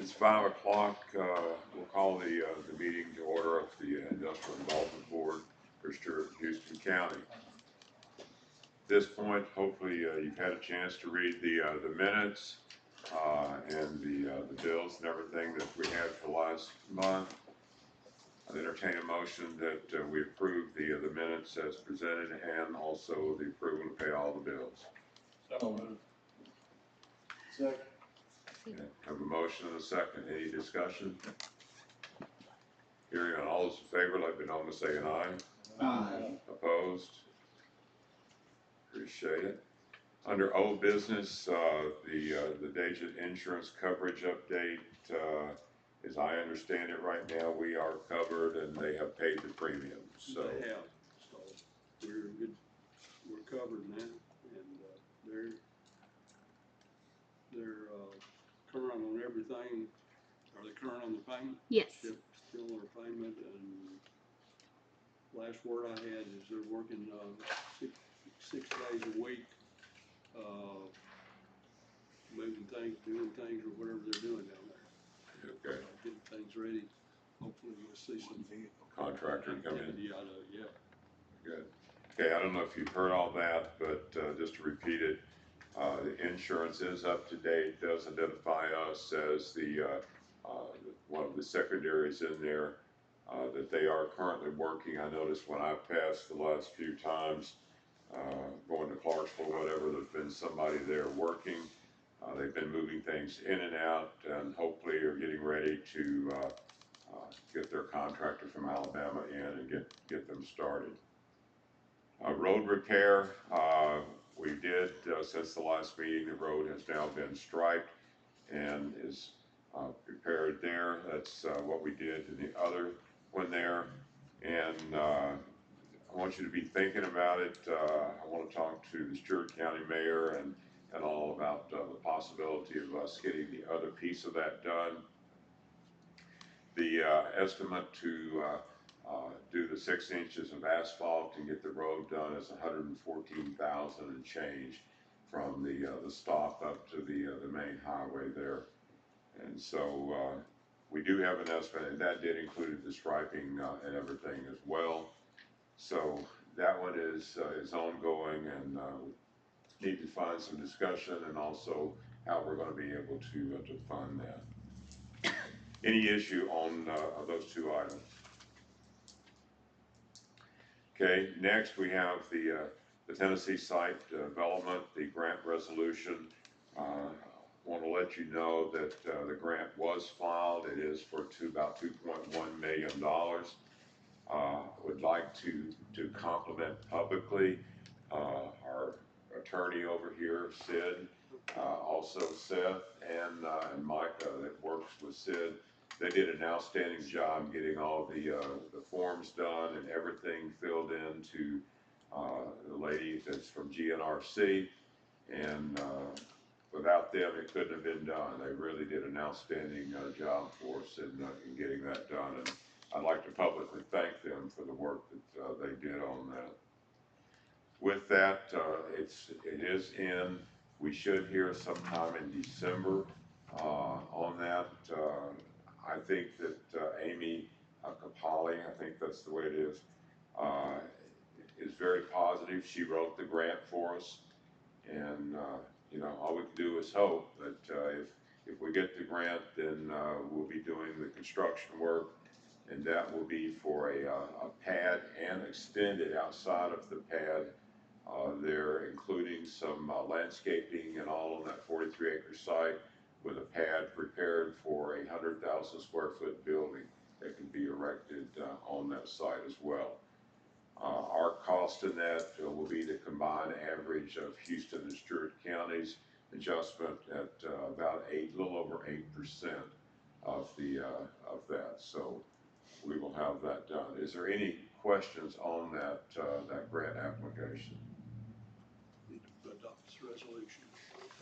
It's 5 o'clock. We'll call the meeting to order of the Industrial Development Board for Stewart-Houston County. At this point, hopefully you've had a chance to read the minutes and the bills and everything that we had for last month. I'd entertain a motion that we approve the minutes as presented and also the approval to pay all the bills. So moved. Second. Okay. Have a motion and a second. Any discussion? Hearing on all those in favor, let me know by saying aye. Aye. Opposed? Appreciate it. Under old business, the Digit insurance coverage update, as I understand it right now, we are covered and they have paid the premium. So They have, so we're good, we're covered now, and they're current on everything. Are they current on the payment? Yes. Still on their payment, and last word I had is they're working six days a week, moving things, doing things, or whatever they're doing down there. okay, Getting things ready. Hopefully we'll see some contractor come in. activity out of it, yeah. Good. Okay, I don't know if you've heard all that, but just to repeat it, the insurance is up to date. Does identify us as the one of the secondaries in there. That they are currently working. I noticed when I passed the last few times, going to Clarksville, whatever, there's been somebody there working. They've been moving things in and out, and hopefully are getting ready to get their contractor from Alabama in and get them started. Road repair, we did, since the last meeting, the road has now been striped and is prepared there. That's what we did in the other one there. And I want you to be thinking about it. I want to talk to the Stewart County Mayor and all about the possibility of us getting the other piece of that done. The estimate to do the 6 inches of asphalt and get the road done is $114,000 and change from the stop up to the main highway there. And so we do have an estimate, and that did include the striping and everything as well. So that one is ongoing, and we need to find some discussion and also how we're going to be able to fund that. Any issue on those two items? Okay, next we have the Tennessee site development, the grant resolution. Want to let you know that the grant was filed. It is for about $2.1 million. Would like to compliment publicly our attorney over here, Sid, also Seth and Micah that works with Sid. They did an outstanding job getting all the forms done and everything filled in to the lady that's from GNRC, and without them it couldn't have been done. They really did an outstanding job for us in getting that done, and I'd like to publicly thank them for the work that they did on that. With that, it is in. We should hear sometime in December on that. I think that Amy Capali, I think that's the way it is very positive. She wrote the grant for us, and you know, all we can do is hope that if we get the grant, then we'll be doing the construction work, and that will be for a pad and extended outside of the pad. They're including some landscaping and all on that 43-acre site, with a pad prepared for a 100,000 square foot building that can be erected on that site as well. Our cost in that will be the combined average of Houston and Stewart counties adjustment at about a little over 8% of that. So we will have that done. Is there any questions on that grant application? Need to adopt this resolution.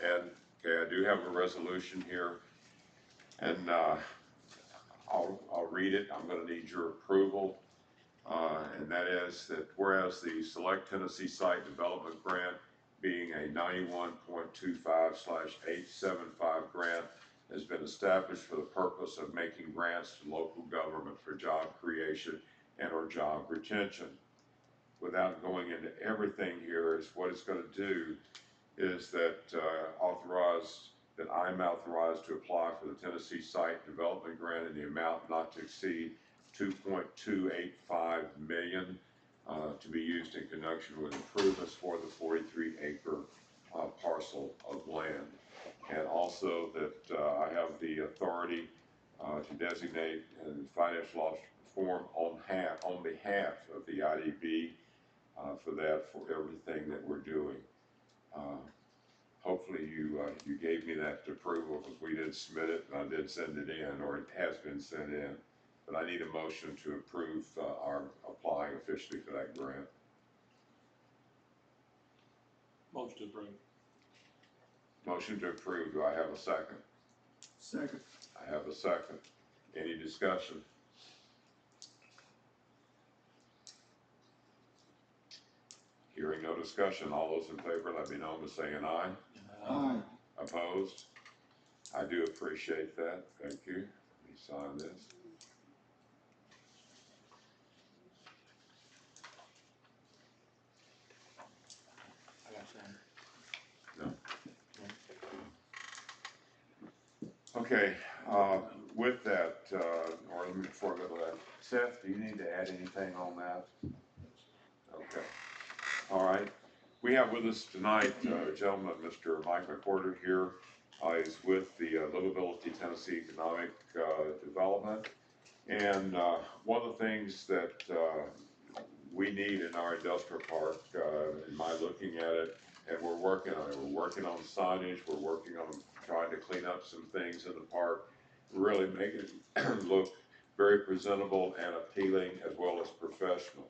And okay, I do have a resolution here, and I'll read it. I'm going to need your approval, and that is that whereas the Select Tennessee Site Development Grant, being a 91.25/875 grant, has been established for the purpose of making grants to local government for job creation and or job retention. Without going into everything here, is what it's going to do is that I'm authorized to apply for the Tennessee Site Development Grant in the amount not to exceed $2.285 million to be used in connection with improvements for the 43-acre parcel of land. And also that I have the authority to designate financial officer form on behalf of the IDB for everything that we're doing. Hopefully you gave me that approval, because we did submit it and I did send it in, or it has been sent in. But I need a motion to approve our applying officially for that grant. Motion approved. Motion to approve. Do I have a second? Second. I have a second. Any discussion? Hearing no discussion, all those in favor, let me know by saying aye. Aye. Opposed? I do appreciate that. Thank you. Let me sign this. I got some. No? Okay, with that, or before I go to that, Seth, do you need to add anything on that? Okay. All right. We have with us tonight a gentleman, Mr. Mike McWhorter here. He's with the Livability Tennessee Economic Development. And one of the things that we need in our industrial park, in my looking at it, and we're working on it. We're working on signage. We're working on trying to clean up some things in the park, really make it look very presentable and appealing, as well as professional.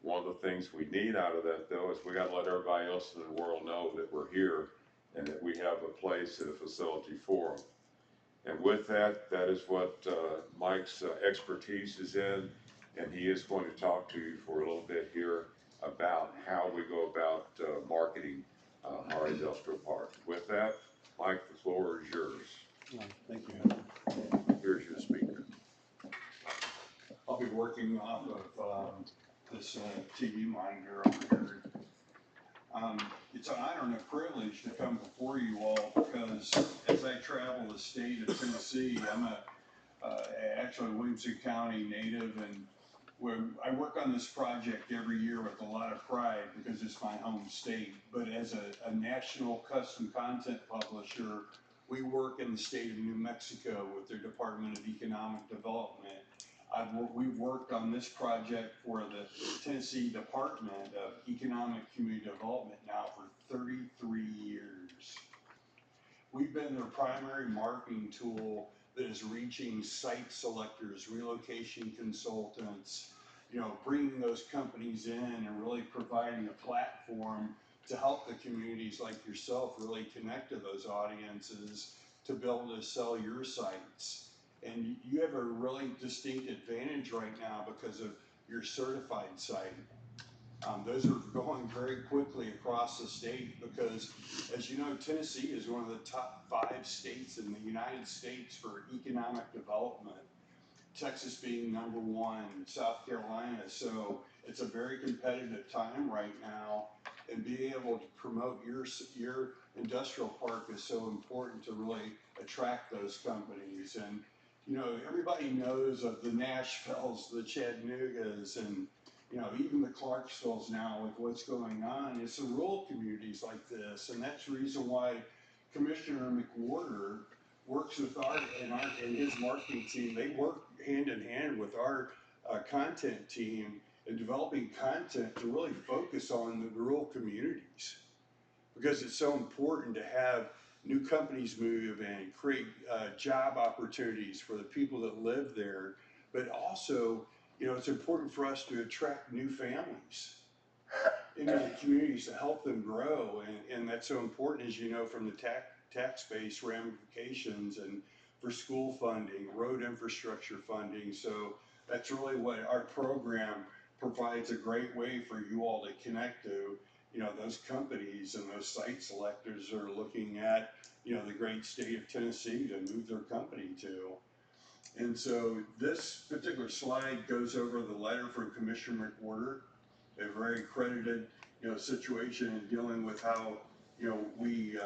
One of the things we need out of that, though, is we got to let everybody else in the world know that we're here and that we have a place and a facility for them. And with that, that is what Mike's expertise is in, and he is going to talk to you for a little bit here about how we go about marketing our industrial park. With that, Mike, the floor is yours. Thank you. Here's your speaker. I'll be working off of this TV monitor over here. It's an honor and a privilege to come before you all, because as I travel the state of Tennessee, I'm actually a Williamson County native, and I work on this project every year with a lot of pride because it's my home state. But as a national custom content publisher, we work in the state of New Mexico with their Department of Economic Development. We've worked on this project for the Tennessee Department of Economic Community Development now for 33 years. We've been their primary marketing tool that is reaching site selectors, relocation consultants, bringing those companies in and really providing a platform to help the communities like yourself really connect to those audiences to be able to sell your sites. And you have a really distinct advantage right now because of your certified site. Those are going very quickly across the state because, as you know, Tennessee is one of the top 5 states in the United States for economic development. Texas being number 1, South Carolina. So it's a very competitive time right now, and being able to promote your industrial park is so important to really attract those companies. And everybody knows of the Nashvilles, the Chattanoogas, and even the Clarksvilles now with what's going on. It's the rural communities like this, and that's the reason why Commissioner McWhorter works with and his marketing team. They work hand in hand with our content team in developing content to really focus on the rural communities, because it's so important to have new companies move and create job opportunities for the people that live there. But also, it's important for us to attract new families into the communities to help them grow. And that's so important, as you know, from the tax-based ramifications and for school funding, road infrastructure funding. So that's really what our program provides, a great way for you all to connect to, those companies and those site selectors are looking at, the great state of Tennessee to move their company to. And so this particular slide goes over the letter from Commissioner McWhorter, a very credited, situation in dealing with how, we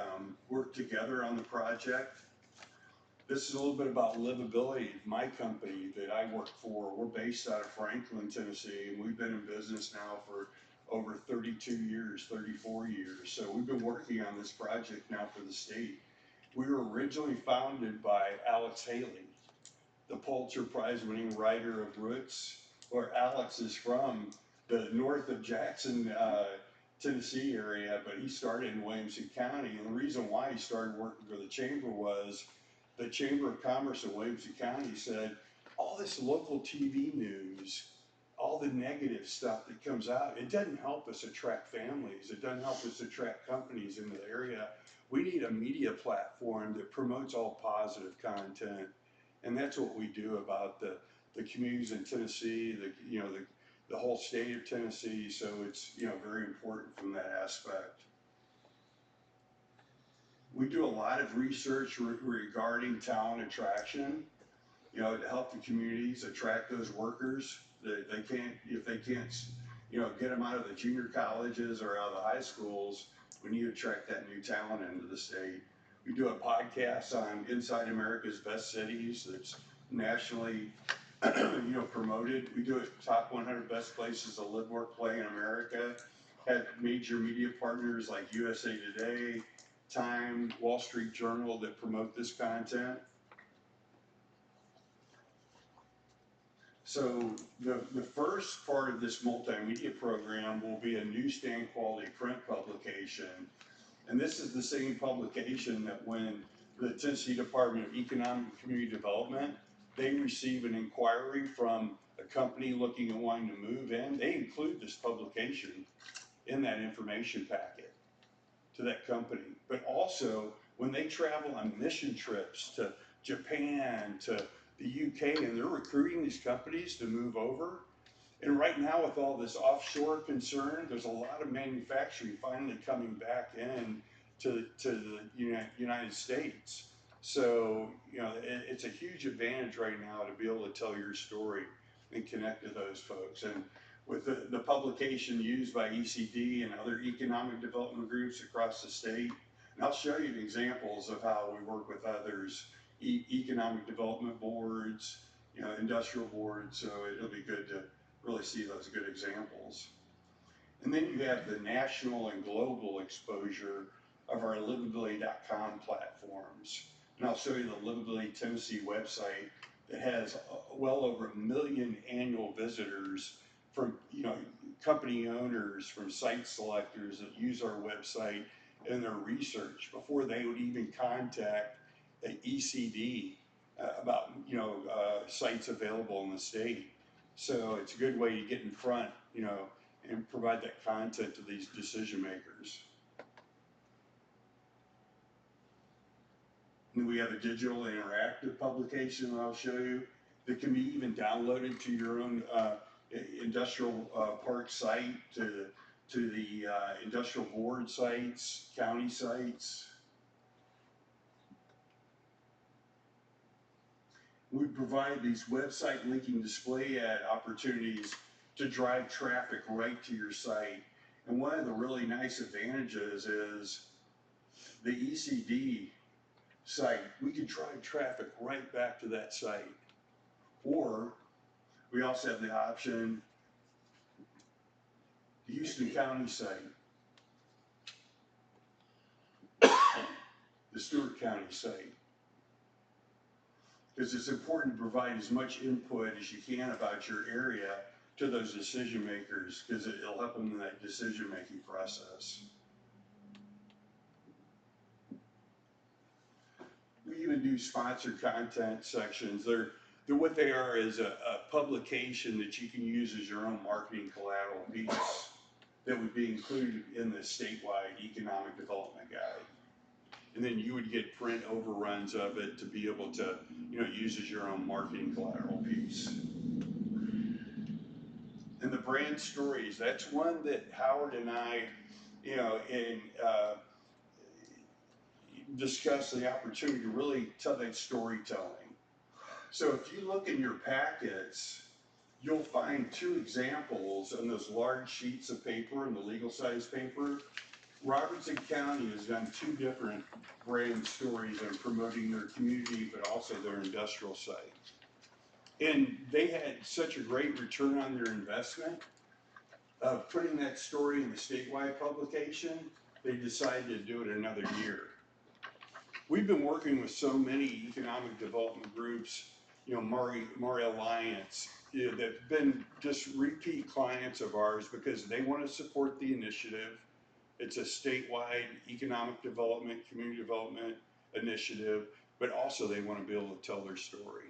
work together on the project. This is a little bit about livability. My company that I work for, we're based out of Franklin, Tennessee, and we've been in business now for over 32 years, 34 years. So we've been working on this project now for the state. We were originally founded by Alex Haley, the Pulitzer Prize winning writer of Roots, where Alex is from the north of Jackson, Tennessee area, but he started in Williamson County. And the reason why he started working for the chamber was the Chamber of Commerce of Williamson County said, all this local TV news, all the negative stuff that comes out, it doesn't help us attract families. It doesn't help us attract companies into the area. We need a media platform that promotes all positive content. And that's what we do about the communities in Tennessee, the whole state of Tennessee. So it's, very important from that aspect. We do a lot of research regarding talent attraction, to help the communities attract those workers. If they can't, get them out of the junior colleges or out of the high schools, we need to attract that new talent into the state. We do a podcast on Inside America's Best Cities that's nationally, promoted. We do a top 100 best places to live, work, play in America. Had major media partners like USA Today, Time, Wall Street Journal that promote this content. So the first part of this multimedia program will be a newsstand quality print publication. And this is the same publication that when the Tennessee Department of Economic and Community Development, they receive an inquiry from a company looking and wanting to move in, they include this publication in that information packet to that company. But also, when they travel on mission trips to Japan, to the UK, and they're recruiting these companies to move over. And right now, with all this offshore concern, there's a lot of manufacturing finally coming back in to the United States. So, it's a huge advantage right now to be able to tell your story and connect to those folks. And with the publication used by ECD and other economic development groups across the state, and I'll show you examples of how we work with others, economic development boards, industrial boards, so it'll be good to really see those good examples. And then you have the national and global exposure of our livability.com platforms. And I'll show you the Livability Tennessee website that has well over 1 million annual visitors from, company owners, from site selectors that use our website in their research before they would even contact the ECD about, sites available in the state. So it's a good way to get in front, and provide that content to these decision makers. And we have a digital interactive publication that I'll show you that can be even downloaded to your own industrial park site, to the industrial board sites, county sites. We provide these website linking display ad opportunities to drive traffic right to your site. And one of the really nice advantages is the ECD site, we can drive traffic right back to that site. Or we also have the option, the Houston County site, the Stewart County site. Because it's important to provide as much input as you can about your area to those decision makers, because it'll help them in that decision making process. We even do sponsored content sections. They're what they are is a publication that you can use as your own marketing collateral piece that would be included in the statewide economic development guide. And then you would get print overruns of it to be able to, use as your own marketing collateral piece. And the brand stories, that's one that Howard and I, discuss the opportunity to really tell that storytelling. So if you look in your packets, you'll find two examples on those large sheets of paper and the legal size paper. Robertson County has done two different brand stories on promoting their community, but also their industrial site. And they had such a great return on their investment of putting that story in the statewide publication, they decided to do it another year. We've been working with so many economic development groups, you know, Maury Alliance, you know, that have been just repeat clients of ours because they want to support the initiative. It's a statewide economic development, community development initiative, but also they want to be able to tell their story.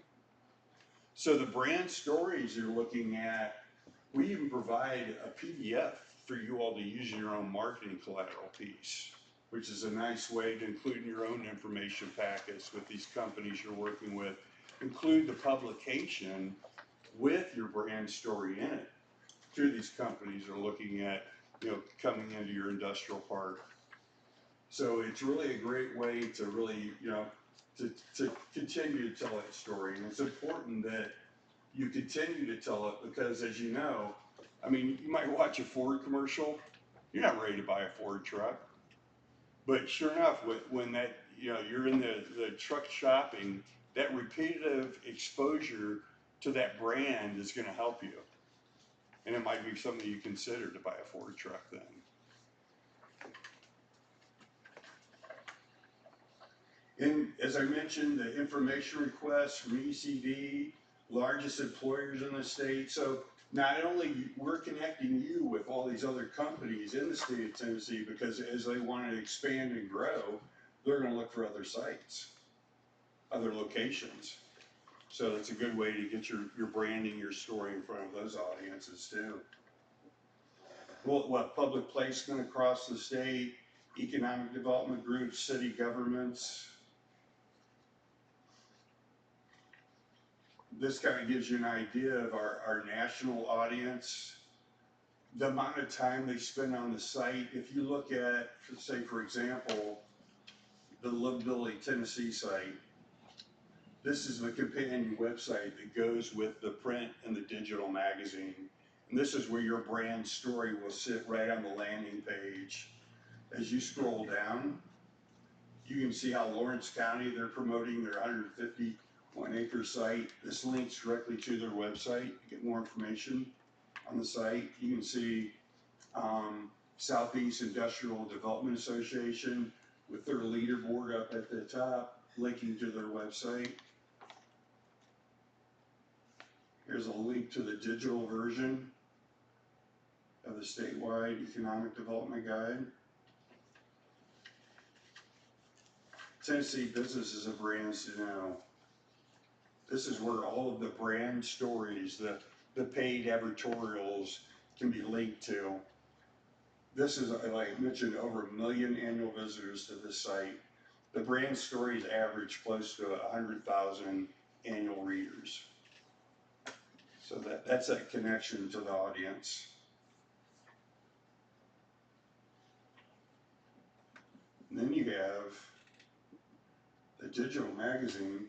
So the brand stories you're looking at, we even provide a PDF for you all to use in your own marketing collateral piece, which is a nice way to include in your own information packets with these companies you're working with. Include the publication with your brand story in it. Two of these companies are looking at, you know, coming into your industrial park. So it's really a great way to really, you know, to continue to tell that story. And it's important that you continue to tell it because, as you know, I mean, you might watch a Ford commercial, you're not ready to buy a Ford truck. But sure enough, when that, you know, you're in the truck shopping, that repetitive exposure to that brand is going to help you. And it might be something you consider to buy a Ford truck then. And as I mentioned, the information requests from ECD, largest employers in the state. So not only we're connecting you with all these other companies in the state of Tennessee, because as they want to expand and grow, they're going to look for other sites, other locations. So it's a good way to get your branding, your story in front of those audiences too. Well, what public placement across the state, economic development groups, city governments. This kind of gives you an idea of our national audience, the amount of time they spend on the site. If you look at, say, for example, the Livability Tennessee site, this is the companion website that goes with the print and the digital magazine. And this is where your brand story will sit right on the landing page. As you scroll down, you can see how Lawrence County, they're promoting their 151-acre site. This links directly to their website. You get more information on the site. You can see Southeast Industrial Development Association with their leaderboard up at the top, linking to their website. Here's a link to the digital version of the statewide economic development guide. Tennessee businesses and brands to know. This is where all of the brand stories, the paid advertorials can be linked to. This is, like I mentioned, over 1 million annual visitors to this site. The brand stories average close to 100,000 annual readers. So that's that connection to the audience. And then you have the digital magazine.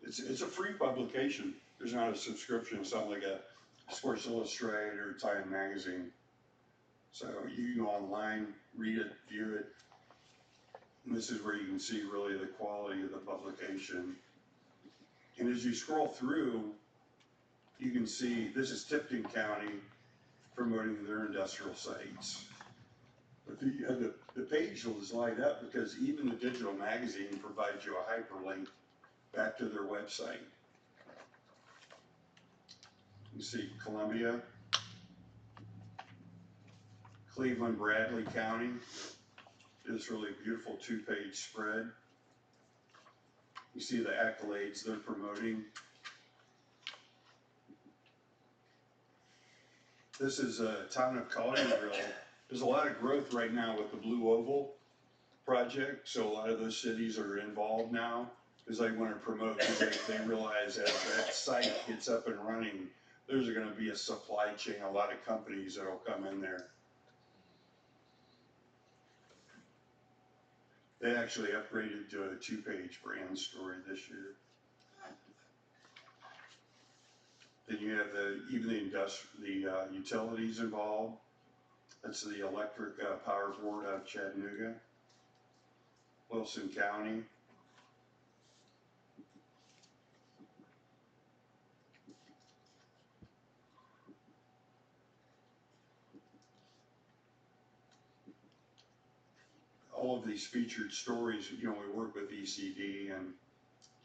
It's a free publication. There's not a subscription. It's not like a Sports Illustrated or Time Magazine. So you can go online, read it, view it. And this is where you can see really the quality of the publication. And as you scroll through, you can see this is Tipton County promoting their industrial sites. But the page will light up because even the digital magazine provides you a hyperlink back to their website. You see Columbia, Cleveland, Bradley County. This really beautiful 2-page spread. You see the accolades they're promoting. This is a town of Collierville. There's a lot of growth right now with the Blue Oval project, so a lot of those cities are involved now because they want to promote, because they realize as that site gets up and running, there's going to be a supply chain, a lot of companies that will come in there. They actually upgraded to a 2-page brand story this year. Then you have the utilities involved. That's the electric power board out of Chattanooga, Wilson County. All of these featured stories, we work with ECD and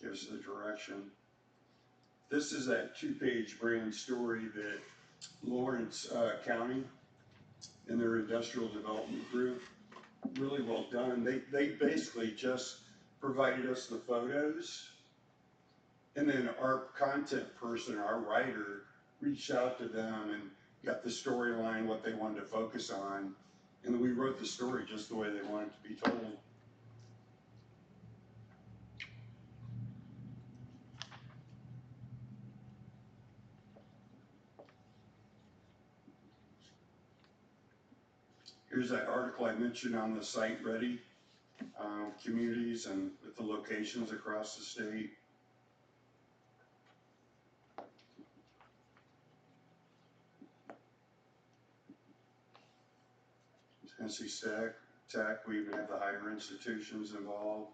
gives the direction. This is that 2-page brand story that Lawrence County and their industrial development group, really well done. They basically just provided us the photos, and then our content person, our writer, reached out to them and got the storyline, what they wanted to focus on, and then we wrote the story just the way they wanted it to be told. Here's that article I mentioned on the site ready communities and with the locations across the state. Tennessee Tech, we even have the higher institutions involved.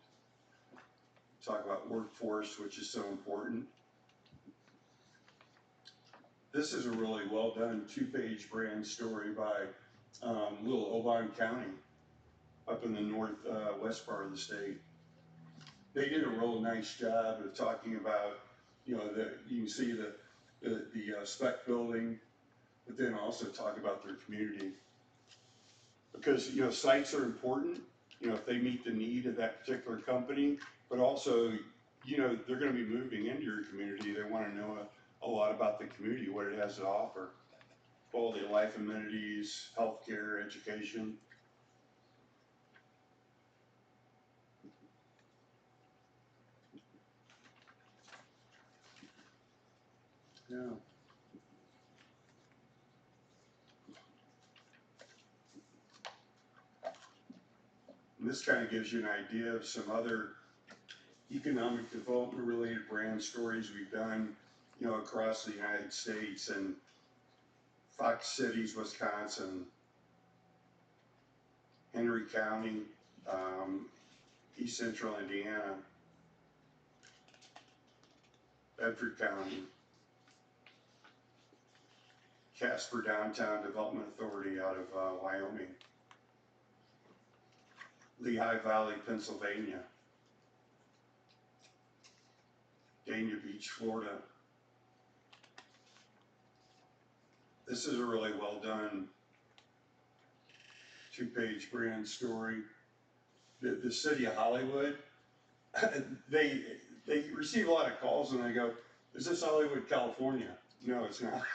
Talk about workforce, which is so important. This is a really well done 2-page brand story by little Oban County up in the northwest part of the state. They did a real nice job of talking about, you can see the spec building, but then also talk about their community. Because, sites are important, if they meet the need of that particular company, but also, they're gonna be moving into your community. They wanna know a lot about the community, what it has to offer. Quality of life amenities, healthcare, education. Yeah. And this kind of gives you an idea of some other economic development related brand stories we've done, across the United States and Fox Cities, Wisconsin, Henry County, East Central Indiana, Bedford County, Casper Downtown Development Authority out of Wyoming, Lehigh Valley, Pennsylvania, Dania Beach, Florida. This is a really well done 2-page brand story. The city of Hollywood, they receive a lot of calls and they go, "Is this Hollywood, California?" No, it's not.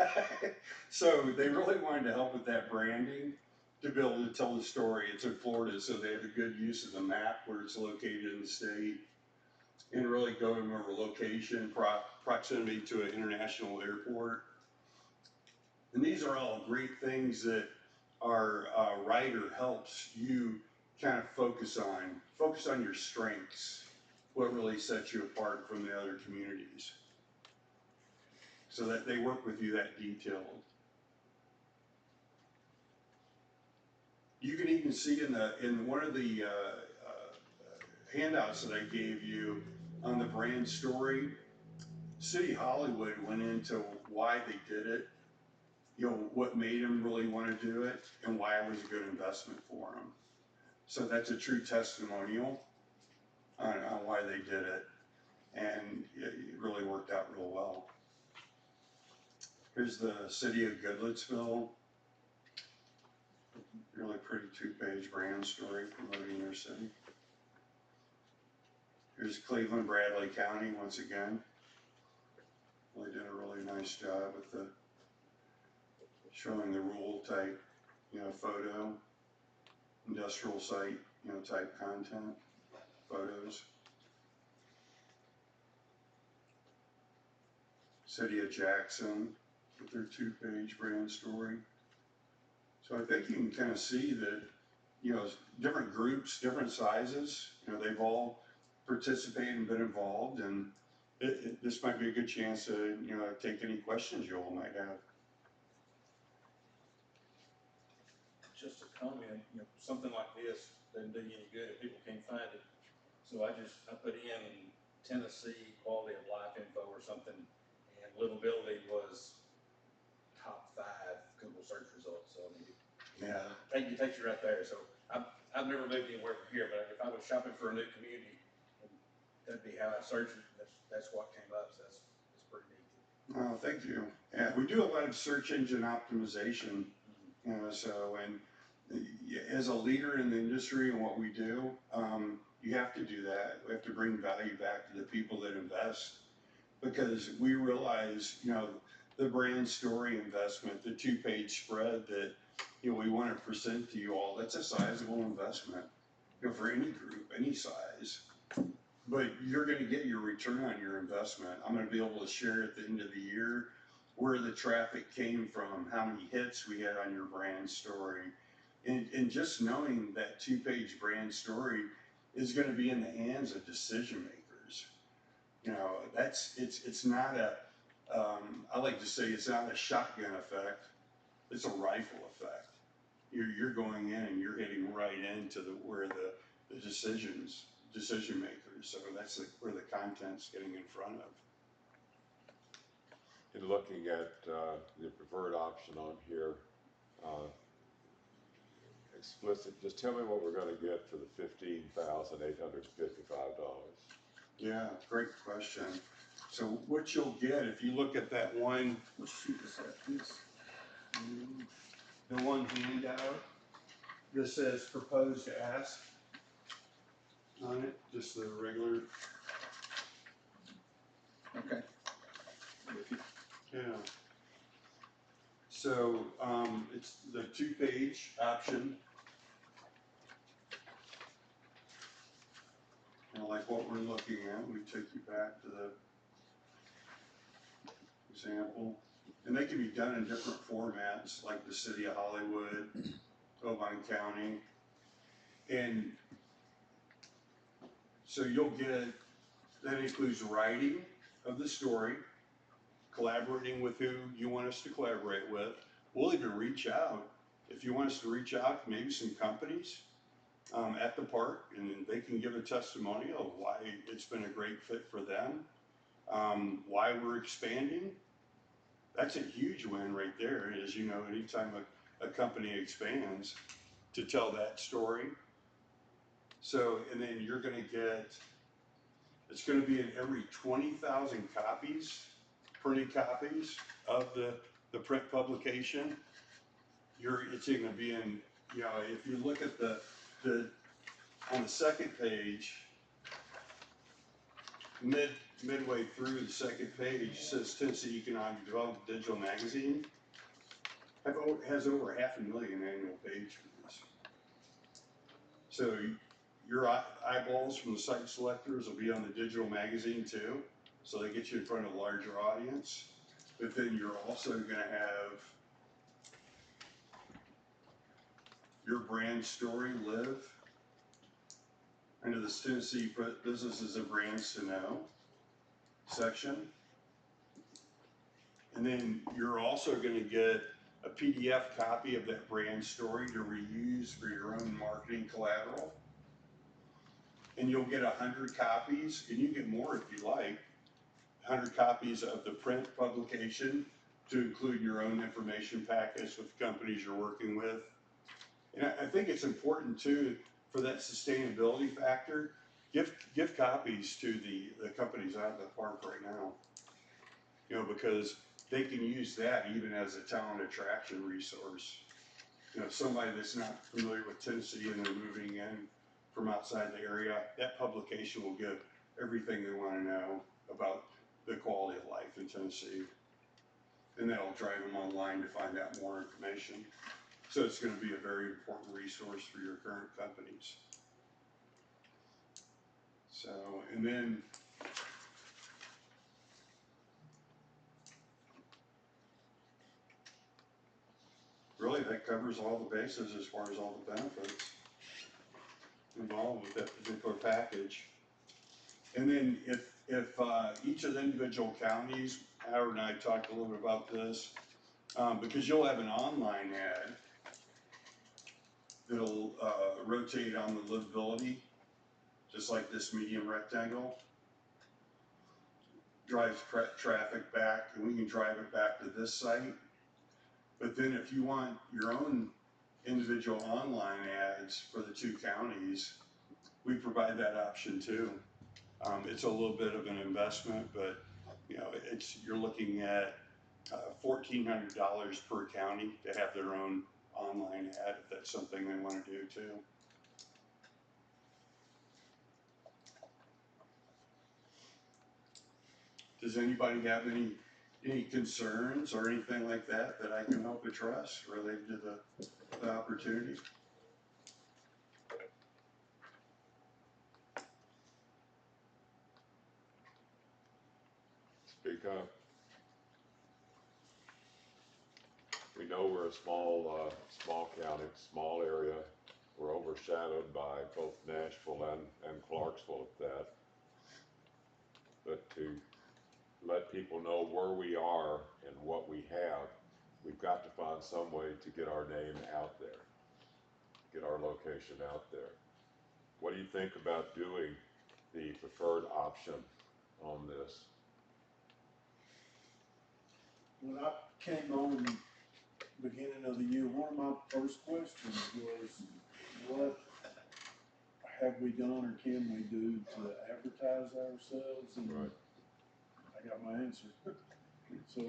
So they really wanted to help with that branding to be able to tell the story. It's in Florida, so they have a good use of the map where it's located in the state, and really going over location, proximity to an international airport. And these are all great things that our writer helps you kind of focus on your strengths, what really sets you apart from the other communities, so that they work with you that detailed. You can even see in one of the handouts that I gave you on the brand story, City Hollywood went into why they did it, what made them really want to do it, and why it was a good investment for them. So that's a true testimonial on why they did it, and it really worked out real well. Here's the city of Goodlettsville. Really pretty 2-page brand story promoting their city. Here's Cleveland, Bradley County once again. They did a really nice job with showing the rural type, photo, industrial site, type content, photos. City of Jackson with their 2-page brand story. So I think you can kind of see that, you know, different groups, different sizes, you know, they've all participated and been involved, and this might be a good chance to, you know, take any questions you all might have. Just a comment, you know, something like this doesn't do you any good if people can't find it. So I put in Tennessee quality of life info or something, and livability was top 5 Google search results. So I mean, Yeah. it takes you right there. So I've never moved anywhere from here, but if I was shopping for a new community, that'd be how I search it. That's what came up. So that's pretty neat. Oh, thank you. Yeah, we do a lot of search engine optimization, you know, so, and as a leader in the industry and what we do, you have to do that. We have to bring value back to the people that invest, because we realize, you know, the brand story investment, the 2-page spread that, you know, we want to present to you all, that's a sizable investment, you know, for any group, any size. But you're going to get your return on your investment. I'm going to be able to share at the end of the year where the traffic came from, how many hits we had on your brand story. And just knowing that 2-page brand story is going to be in the hands of decision makers. You know, it's not a, I like to say it's not a shotgun effect, it's a rifle effect. You're going in and you're hitting right into where the decision makers. So that's where the content's getting in front of. In looking at the preferred option on here, explicit, just tell me what we're going to get for the $15,855. Yeah, great question. So what you'll get if you look at that one, What sheet is that? This. the one handout that says proposed ask on it, just the regular. Okay. Yeah. So it's the 2-page option. And like what we're looking at, we take you back to the example. And they can be done in different formats, like the City of Hollywood, Oakland County. And so you'll get, that includes writing of the story, collaborating with who you want us to collaborate with. We'll even reach out, if you want us to reach out to maybe some companies at the park, and then they can give a testimonial of why it's been a great fit for them, why we're expanding. That's a huge win right there. As you know, anytime a company expands, to tell that story. So, and then you're going to get, it's going to be in every 20,000 copies, printed copies of the print publication. It's going to be in, you know, if you look at on the second page, midway through the second page, it says Tennessee Economic Development Digital Magazine. Has over 500,000 annual page views. So your eyeballs from the site selectors will be on the digital magazine too, so they get you in front of a larger audience. But then you're also going to have your brand story live under the Tennessee Businesses and Brands to Know section. And then you're also going to get a PDF copy of that brand story to reuse for your own marketing collateral. And you'll get 100 copies, and you get more if you like, 100 copies of the print publication to include your own information package with the companies you're working with. And I think it's important too, for that sustainability factor, give copies to the companies out at the park right now. You know, because they can use that even as a talent attraction resource. You know, somebody that's not familiar with Tennessee and they're moving in from outside the area, that publication will give everything they want to know about the quality of life in Tennessee. And that'll drive them online to find out more information. So it's going to be a very important resource for your current companies. So, and then really that covers all the bases as far as all the benefits. involved with that particular package. And then if each of the individual counties, Howard and I talked a little bit about this, because you'll have an online ad that'll rotate on the livability, just like this medium rectangle. Drives traffic back, and we can drive it back to this site. But then if you want your own individual online ads for the two counties, we provide that option too. It's a little bit of an investment, but you know, you're looking at $1,400 per county to have their own online ad if that's something they want to do too. Does anybody have any concerns or anything like that that I can help address related to the opportunity? Speak up. We know we're a small county, small area. We're overshadowed by both Nashville and Clarksville at that. But to let people know where we are and what we have, we've got to find some way to get our name out there, get our location out there. What do you think about doing the preferred option on this? When I came on beginning of the year, one of my first questions was, what have we done or can we do to advertise ourselves? And Right. I got my answer. So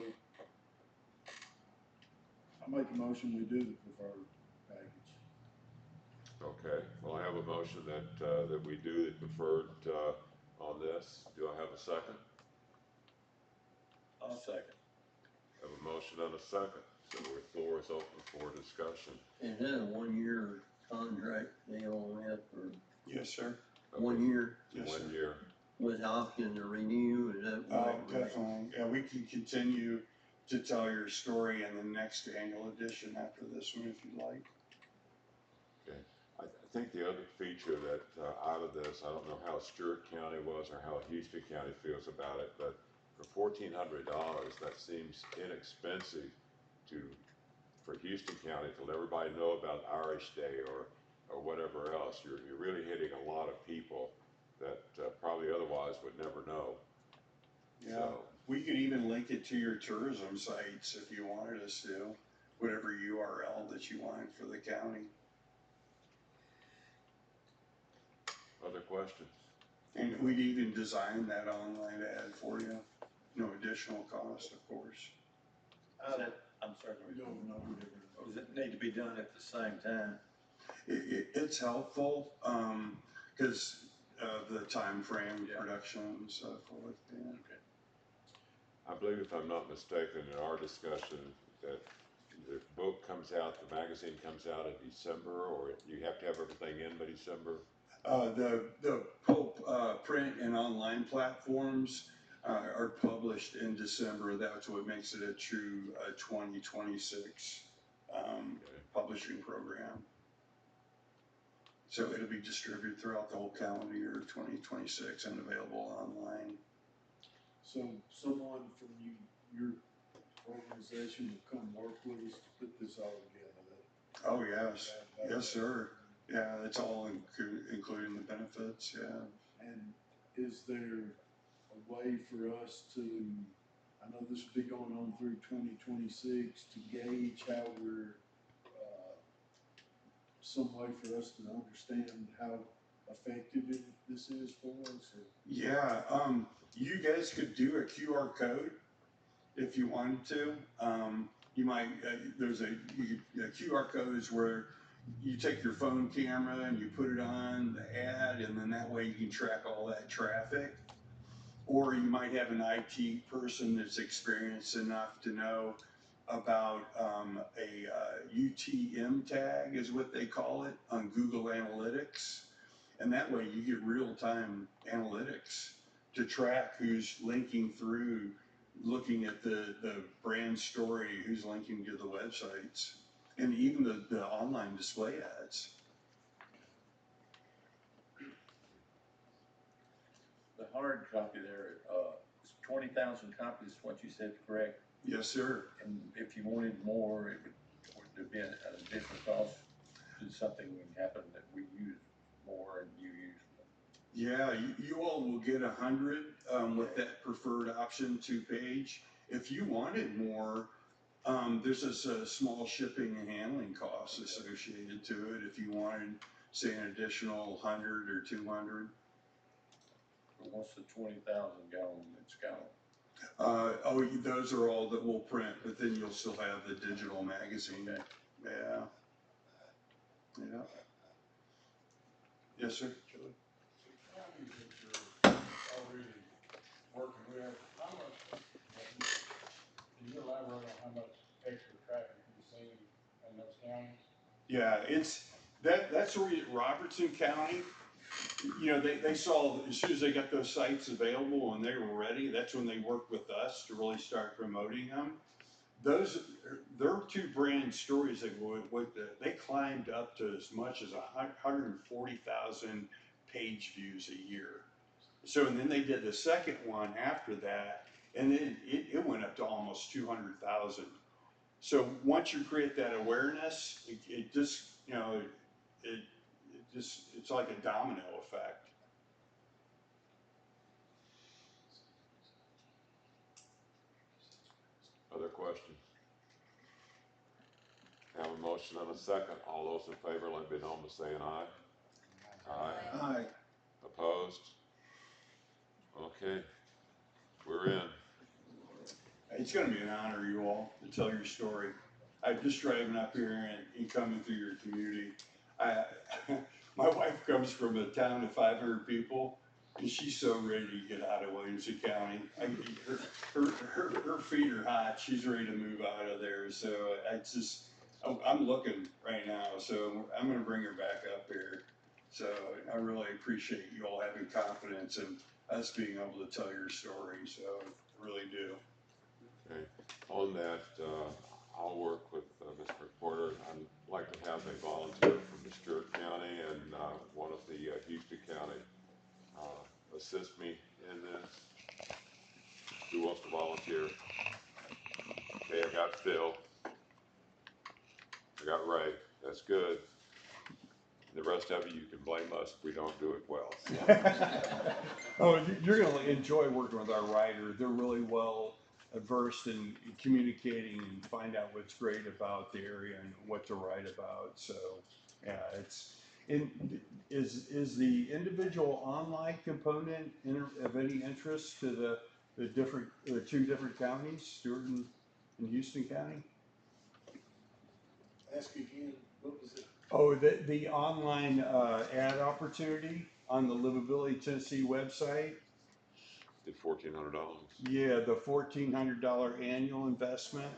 I make a motion we do the preferred package. Okay, well, I have a motion that we do the preferred on this. Do I have a second? I'll second. Have a motion and a second, so the floor is open for discussion. Is that a 1-year contract deal on that for Yes, sir. 1 year Yes, sir. 1 year. with option to renew? Is that Oh, what? definitely. Yeah, we can continue to tell your story in the next annual edition after this one if you'd like. I think the other feature that out of this, I don't know how Stewart County was or how Houston County feels about it, but for $1,400, that seems inexpensive for Houston County to let everybody know about Irish Day or whatever else. You're really hitting a lot of people that probably otherwise would never know. Yeah, So, we could even link it to your tourism sites if you wanted us to, whatever URL that you wanted for the county. other questions? And we'd even design that online ad for you, no additional cost, of course. I'm sorry. No, no, we didn't. Does it need to be done at the same time? It's helpful, cause of the time frame, Yeah. production and so forth, yeah. I believe, if I'm not mistaken, in our discussion, that the book comes out, the magazine comes out in December, or you have to have everything in by December? The Pope print and online platforms are published in December. That's what makes it a true 2026 publishing program. So it'll be distributed throughout the whole calendar year of 2026 and available online. So someone from your organization will come work with us to put this all together. Oh, yes. Yes, sir. Yeah, it's all including the benefits, yeah. And is there a way for us to, I know this will be going on through 2026, to gauge how we're, some way for us to understand how effective this is for us? Or? Yeah, you guys could do a QR code if you wanted to. You might, there's a QR code is where you take your phone camera and you put it on the ad, and then that way you can track all that traffic. Or you might have an IT person that's experienced enough to know about a UTM tag is what they call it on Google Analytics. And that way you get real-time analytics to track who's linking through, looking at the brand story, who's linking to the websites, and even the online display ads. hard copy there, it's 20,000 copies, what you said, correct? Yes, sir. And if you wanted more, would there be an additional cost? Should something happen that we use more and you use more? Yeah, you all will get 100 with that preferred option 2-page. If you wanted more, there's a small shipping and handling cost associated to it. If you wanted, say, an additional 100 or 200. But what's the 20,000 gallon that's got? Those are all that we'll print, but then you'll still have the digital magazine. Okay. Yeah. Yeah. Yes, sir. Counties that you're already working with, how much, can you elaborate on how much extra traffic you've seen in those counties? Yeah, that's where Robertson County, you know, they saw as soon as they got those sites available and they were ready, that's when they worked with us to really start promoting them. Their 2 brand stories they climbed up to as much as 140,000 page views a year. So, and then they did the second one after that, and then it went up to almost 200,000. So once you create that awareness, it just, you know, it's like a domino effect. Other questions? Have a motion and a second. All those in favor, let me know by saying aye. Aye. Hi. Opposed? Okay, we're in. It's going to be an honor, you all, to tell your story. I'm just driving up here and coming through your community. My wife comes from a town of 500 people, and she's so ready to get out of Williamson County. Her feet are hot. She's ready to move out of there. So I'm looking right now. So I'm going to bring her back up here. So I really appreciate you all having confidence in us being able to tell your story. So I really do. Okay. On that, I'll work with Mr. Reporter. I'd like to have a volunteer from the Stewart County and one of the Houston County assist me in this. Who wants to volunteer? Okay, I got Phil. I got Ray. That's good. The rest of you can blame us if we don't do it well. Oh, you're going to enjoy working with our writer. They're really well versed in communicating and find out what's great about the area and what to write about. So, yeah, is the individual online component of any interest to the 2 different counties, Stewart and Houston County? Ask again, what was it? Oh, the online ad opportunity on the Livability Tennessee website. Did $1,400. Yeah, the $1,400 annual investment.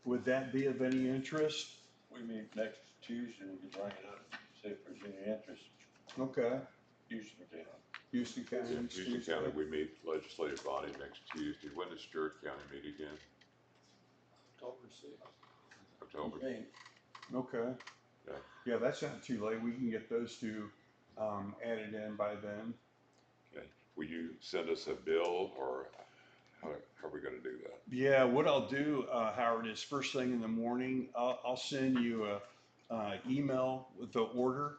Would that be of any interest? We meet next Tuesday, we can bring it up, see if there's any interest. Okay. Houston County. Houston County. In Houston County, we meet legislative body next Tuesday. When does Stewart County meet again? October 6th. October. Okay. Yeah. Yeah, that's not too late. We can get those 2 added in by then. Okay. Will you send us a bill, or how are we going to do that? Yeah, what I'll do, Howard, is first thing in the morning, I'll send you a email with the order,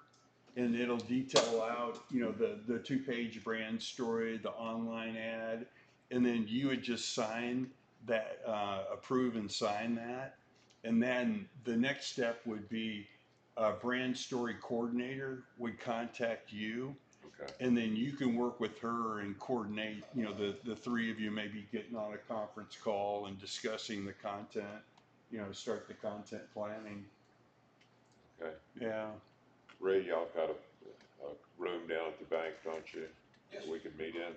and it'll detail out, you know, the 2-page brand story, the online ad, and then you would just sign that, approve and sign that. And then the next step would be a brand story coordinator would contact you. Okay. And then you can work with her and coordinate, you know, the 3 of you maybe getting on a conference call and discussing the content, you know, start the content planning. Okay. Yeah. Ray, y'all got a room down at the bank, don't you? Yes. We can meet in.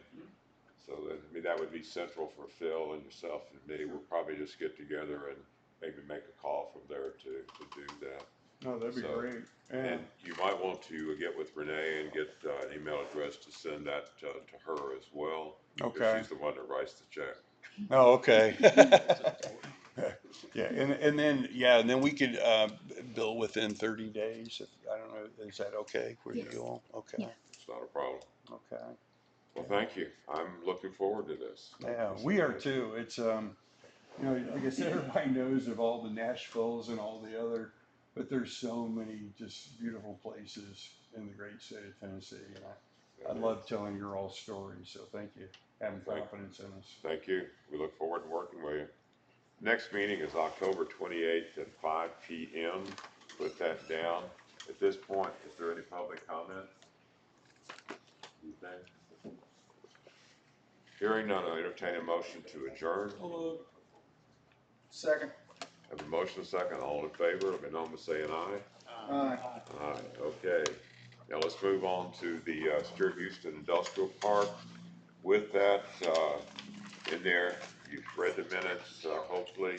So that would be central for Phil and yourself and me. We'll probably just get together and maybe make a call from there to do that. Oh, that'd be great. Yeah. And you might want to get with Renee and get an email address to send that to her as well. Okay. She's the one that writes the check. Oh, okay. Yeah, and then we could bill within 30 days. I don't know, is that okay for you all? Okay. It's not a problem. Okay. Well, thank you. I'm looking forward to this. Yeah, we are too. It's, you know, I guess everybody knows of all the Nashvilles and all the other, but there's so many just beautiful places in the great state of Tennessee. And I love telling your all stories, so thank you, having confidence in us. Thank you. We look forward to working with you. Next meeting is October 28th at 5 p.m. Put that down. At this point, is there any public comment? Anything? Hearing none, I'll entertain a motion to adjourn. Second. Have a motion, second. All in favor, let me know by saying aye. Aye. Aye, okay. Now let's move on to the Stewart-Houston Industrial Park. With that, in there, you've read the minutes, hopefully.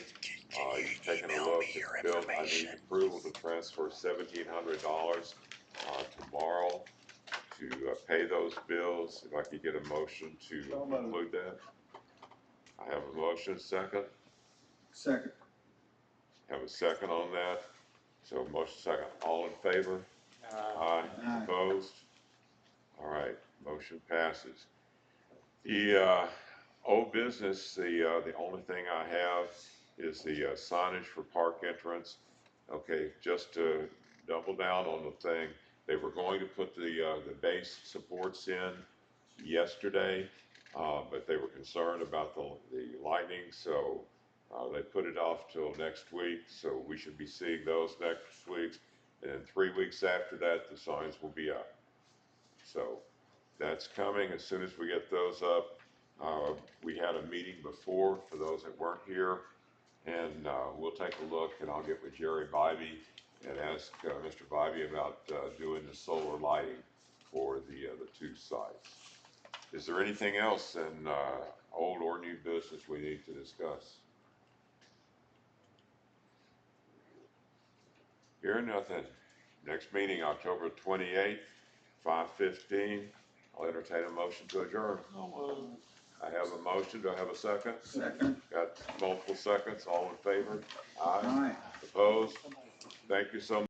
You've taken a look at the bill. I need approval to transfer $1,700 tomorrow to pay those bills. If I could get a motion to include that. I have a motion, second. Second. Have a second on that. So motion second. All in favor? Aye. Aye. Opposed? All right, motion passes. The old business, the only thing I have is the signage for park entrance. Okay, just to double down on the thing, they were going to put the base supports in yesterday, but they were concerned about the lightning, so they put it off till next week. So we should be seeing those next week, and 3 weeks after that, the signs will be up. So that's coming as soon as we get those up. We had a meeting before for those that weren't here, and we'll take a look, and I'll get with Jerry Bybee and ask Mr. Bybee about doing the solar lighting for the two sites. Is there anything else in old or new business we need to discuss? Hearing nothing. Next meeting, October 28th, 5:15. I'll entertain a motion to adjourn. I have a motion. Do I have a second? Second. Got multiple seconds. All in favor? Aye. Aye. Opposed? Thank you so much.